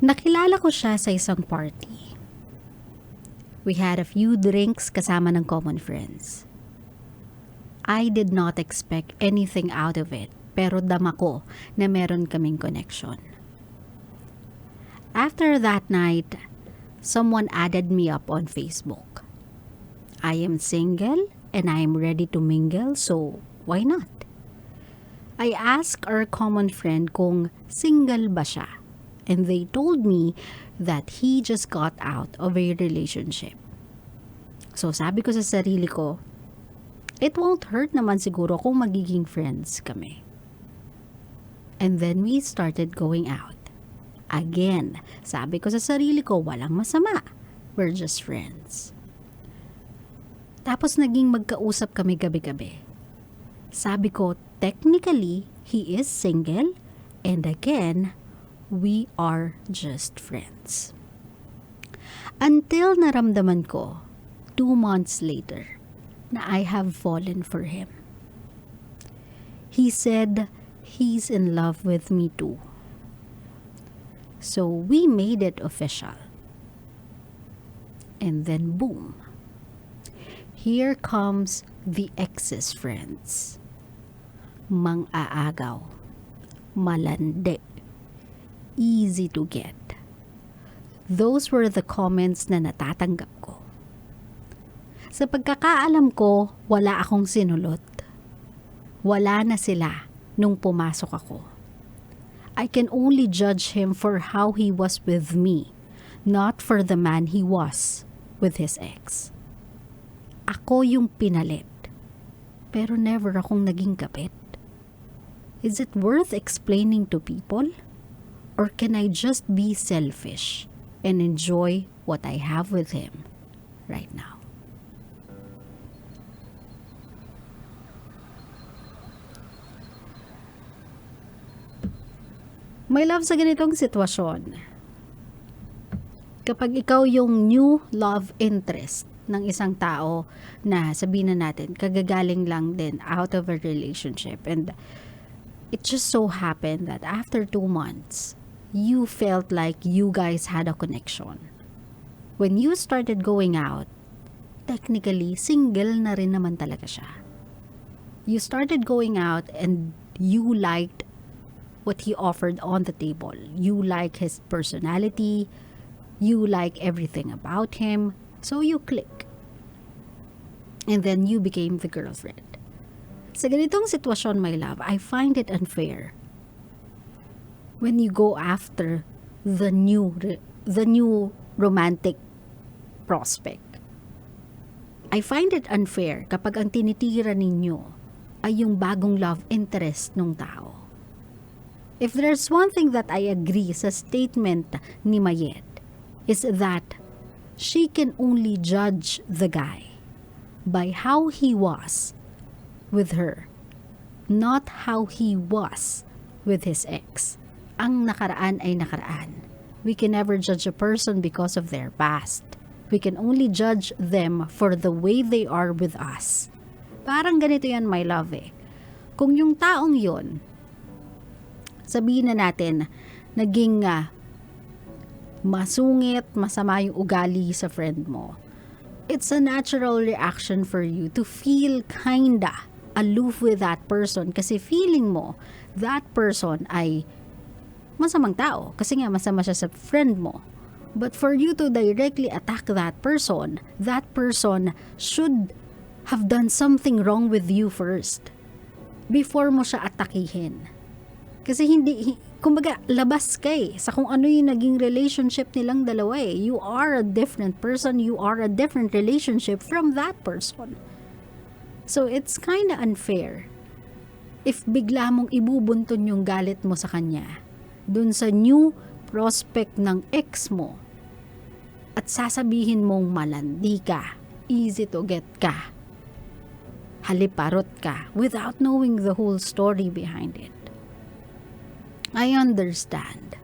Nakilala ko siya sa isang party. We had a few drinks kasama ng common friends. I did not expect anything out of it, pero dama ko na meron kaming connection. After that night, someone added me up on Facebook. I am single and I am ready to mingle, so why not? I asked our common friend kung single ba siya, and they told me that he just got out of a relationship. So sabi ko sa sarili ko, it won't hurt naman siguro kung magiging friends kami. And then we started going out. Again, sabi ko sa sarili ko, walang masama. We're just friends. Tapos naging magkausap kami gabi-gabi. Sabi ko, technically, he is single, and again, we are just friends. Until naramdaman ko, 2 months later, na I have fallen for him. He said he's in love with me too. So we made it official. And then boom. Here comes the ex's friends. Mang-aagaw. Malandi. Easy to get. Those were the comments na natatanggap ko. Sa pagkakaalam ko, wala akong sinulot. Wala na sila nung pumasok ako. I can only judge him for how he was with me, not for the man he was with his ex. Ako yung pinalit, pero never akong naging kabit. Is it worth explaining to people? Or can I just be selfish and enjoy what I have with him right now? My love, sa ganitong sitwasyon, kapag ikaw yung new love interest ng isang tao na sabihin na natin, kagagaling lang din out of a relationship, and it just so happened that after 2 months, you felt like you guys had a connection. When you started going out, technically, single na rin naman talaga siya. You started going out and you liked what he offered on the table. You like his personality. You like everything about him. So you click. And then you became the girlfriend. Sa ganitong sitwasyon, my love, I find it unfair when you go after the new romantic prospect. I find it unfair kapag ang tinitira ninyo ay yung bagong love interest ng tao. If there's one thing that I agree sa statement ni Mayet, is that she can only judge the guy by how he was with her, not how he was with his ex. Ang nakaraan ay nakaraan. We can never judge a person because of their past. We can only judge them for the way they are with us. Parang ganito yan, my love eh. Kung yung taong yun, sabihin na natin, naging masungit, masama yung ugali sa friend mo, it's a natural reaction for you to feel kinda aloof with that person kasi feeling mo that person ay masamang tao kasi nga masama siya sa friend mo. But for you to directly attack that person should have done something wrong with you first before mo siya atakihin. Kasi kumbaga, labas ka sa kung ano yung naging relationship nilang dalawa eh. You are a different person, you are a different relationship from that person. So, it's kinda unfair if bigla mong ibubunton yung galit mo sa kanya dun sa new prospect ng ex mo at sasabihin mong malandi ka, easy to get ka, haliparot ka, without knowing the whole story behind it. I understand.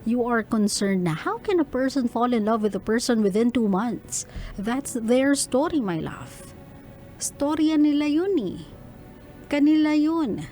You are concerned na how can a person fall in love with a person within 2 months? That's their story, my love. Storya nila yun eh. Kanila yun.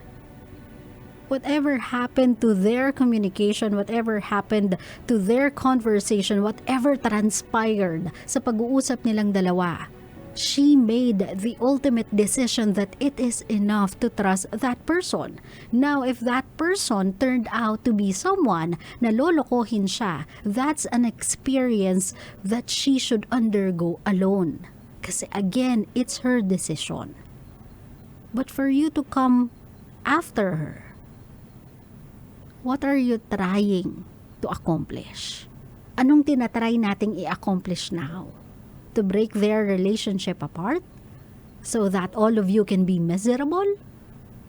Whatever happened to their communication, whatever happened to their conversation, whatever transpired sa pag-uusap nilang dalawa, she made the ultimate decision that it is enough to trust that person. Now, if that person turned out to be someone na lolokohin siya, that's an experience that she should undergo alone. Kasi again, it's her decision. But for you to come after her, what are you trying to accomplish? Anong tinatry nating i-accomplish now? To break their relationship apart? So that all of you can be miserable?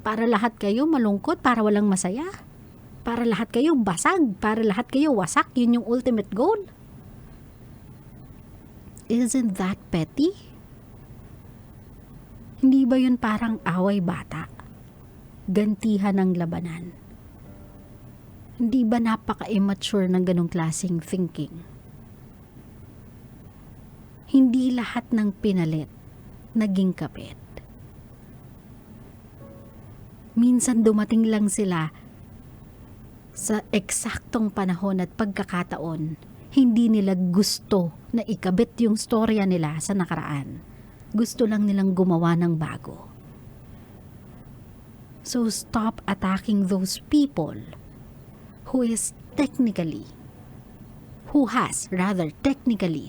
Para lahat kayo malungkot, para walang masaya? Para lahat kayo basag, para lahat kayo wasak? Yun yung ultimate goal? Isn't that petty? Hindi ba yun parang away bata? Gantihan ng labanan? Hindi ba napaka-immature ng ganong klaseng thinking? Hindi lahat ng pinalit naging kapit. Minsan dumating lang sila sa eksaktong panahon at pagkakataon, hindi nila gusto na ikabit yung storya nila sa nakaraan. Gusto lang nilang gumawa ng bago. So stop attacking those people who has technically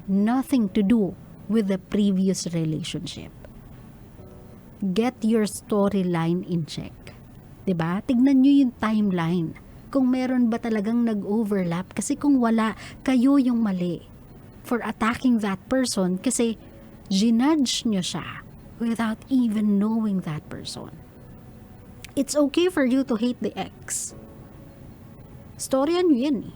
nothing to do with the previous relationship. Get your storyline in check. 'Di ba? Tignan niyo yung timeline. Kung meron ba talagang nag-overlap, kasi kung wala, kayo yung mali for attacking that person kasi ginudge niyo siya without even knowing that person. It's okay for you to hate the ex. Storya nyo yan eh.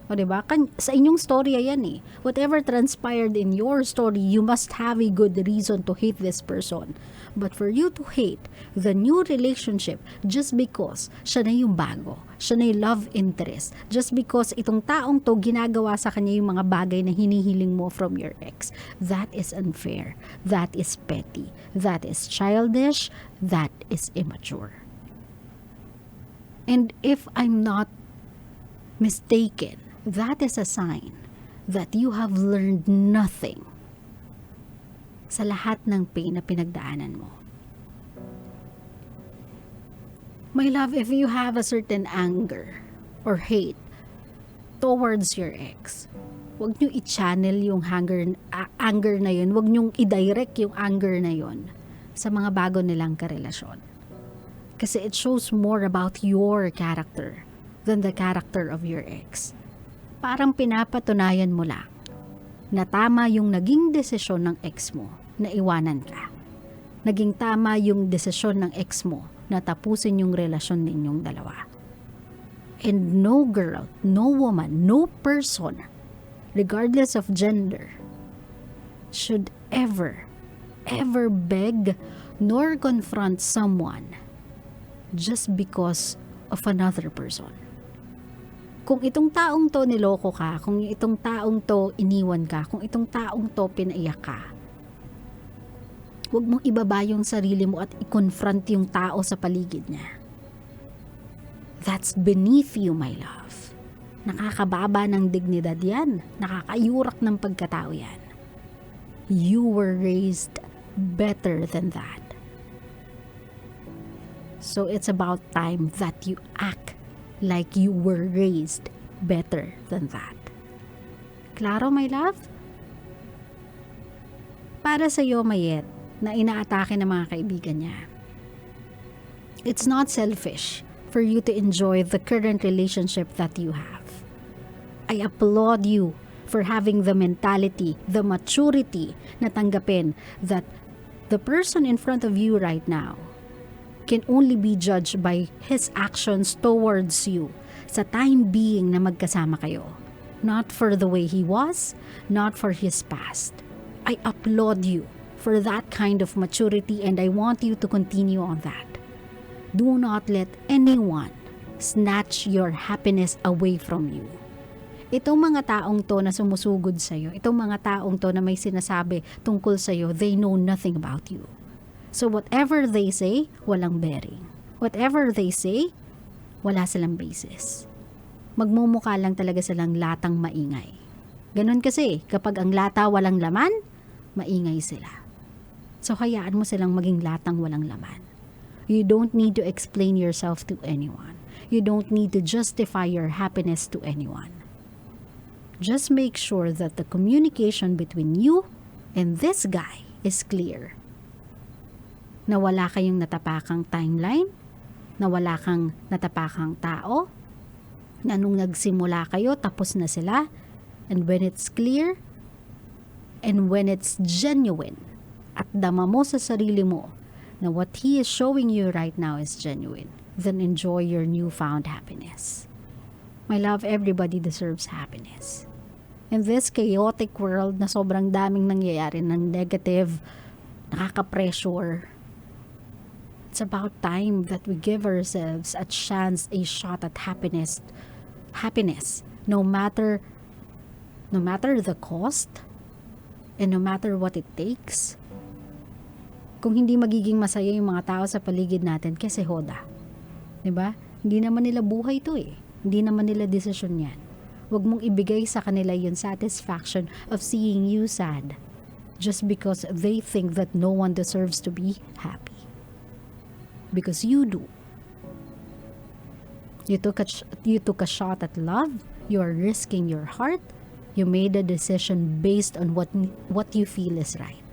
O diba? Sa inyong storya yan eh. Whatever transpired in your story, you must have a good reason to hate this person. But for you to hate the new relationship just because siya na yung bago, siya na yung love interest, just because itong taong to ginagawa sa kanya yung mga bagay na hinihiling mo from your ex, that is unfair. That is petty. That is childish. That is immature. And if I'm not mistaken, that is a sign that you have learned nothing sa lahat ng pain na pinagdaanan mo. My love, if you have a certain anger or hate towards your ex, huwag nyo i-channel yung anger na yun. Huwag nyo i-direct yung anger na yun sa mga bago nilang karelasyon. Kasi it shows more about your character than the character of your ex. Parang pinapatunayan mo lang na tama yung naging desisyon ng ex mo na iwanan ka. Naging tama yung desisyon ng ex mo na tapusin yung relasyon ninyong dalawa. And no girl, no woman, no person, regardless of gender, should ever beg nor confront someone just because of another person. Kung itong taong to niloko ka, kung itong taong to iniwan ka, kung itong taong to pinaiyak ka, huwag mong ibaba yung sarili mo at i-confront yung tao sa paligid niya. That's beneath you, my love. Nakakababa ng dignidad yan. Nakakayurak ng pagkatao yan. You were raised better than that. So it's about time that you act like you were raised better than that. Klaro, my love? Para sa iyo, Mayet, na inaatake ng mga kaibigan niya, it's not selfish for you to enjoy the current relationship that you have. I applaud you for having the mentality, the maturity na tanggapin that the person in front of you right now can only be judged by his actions towards you sa time being na magkasama kayo. Not for the way he was, not for his past. I applaud you for that kind of maturity and I want you to continue on that. Do not let anyone snatch your happiness away from you. Itong mga taong to na sumusugod sa'yo, itong mga taong to na may sinasabi tungkol sa'yo, they know nothing about you. So whatever they say, walang bearing. Whatever they say, wala silang basis. Magmumukha lang talaga silang latang maingay. Ganon kasi, kapag ang lata walang laman, maingay sila. So hayaan mo silang maging latang walang laman. You don't need to explain yourself to anyone. You don't need to justify your happiness to anyone. Just make sure that the communication between you and this guy is clear. Na wala kayong natapakang timeline, na wala kang natapakang tao, na nung nagsimula kayo, tapos na sila. And when it's clear, and when it's genuine, at dama mo sa sarili mo na what he is showing you right now is genuine, then enjoy your newfound happiness. My love, everybody deserves happiness. In this chaotic world na sobrang daming nangyayari ng negative, nakaka-pressure, it's about time that we give ourselves a chance, a shot at happiness. Happiness, no matter the cost, and no matter what it takes. Kung hindi magiging masaya yung mga tao sa paligid natin, kasi hoda. Diba? Hindi naman nila buhay to eh. Hindi naman nila desisyon yan. Huwag mong ibigay sa kanila yung satisfaction of seeing you sad just because they think that no one deserves to be happy. Because you do. You took a shot at love. You are risking your heart. You made a decision based on what you feel is right.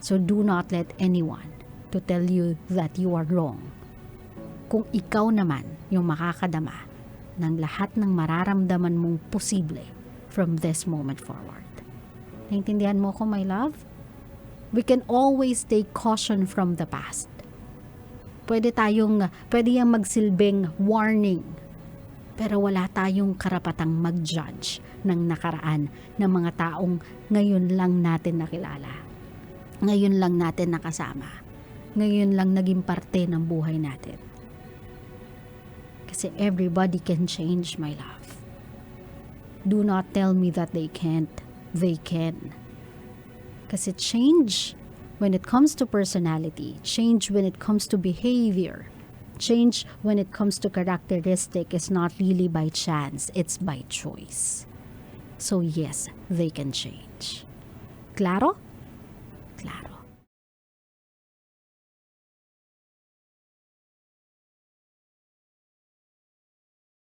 So do not let anyone to tell you that you are wrong. Kung ikaw naman yung makakadama ng lahat ng mararamdaman mong posible from this moment forward. Naintindihan mo ko, my love? We can always take caution from the past. Pwede yung magsilbing warning. Pero wala tayong karapatang mag-judge ng nakaraan ng mga taong ngayon lang natin nakilala. Ngayon lang natin nakasama. Ngayon lang naging parte ng buhay natin. Kasi everybody can change, my love. Do not tell me that they can't. They can. Kasi change when it comes to personality, change when it comes to behavior, change when it comes to characteristic is not really by chance, it's by choice. So yes, they can change. Claro? Claro.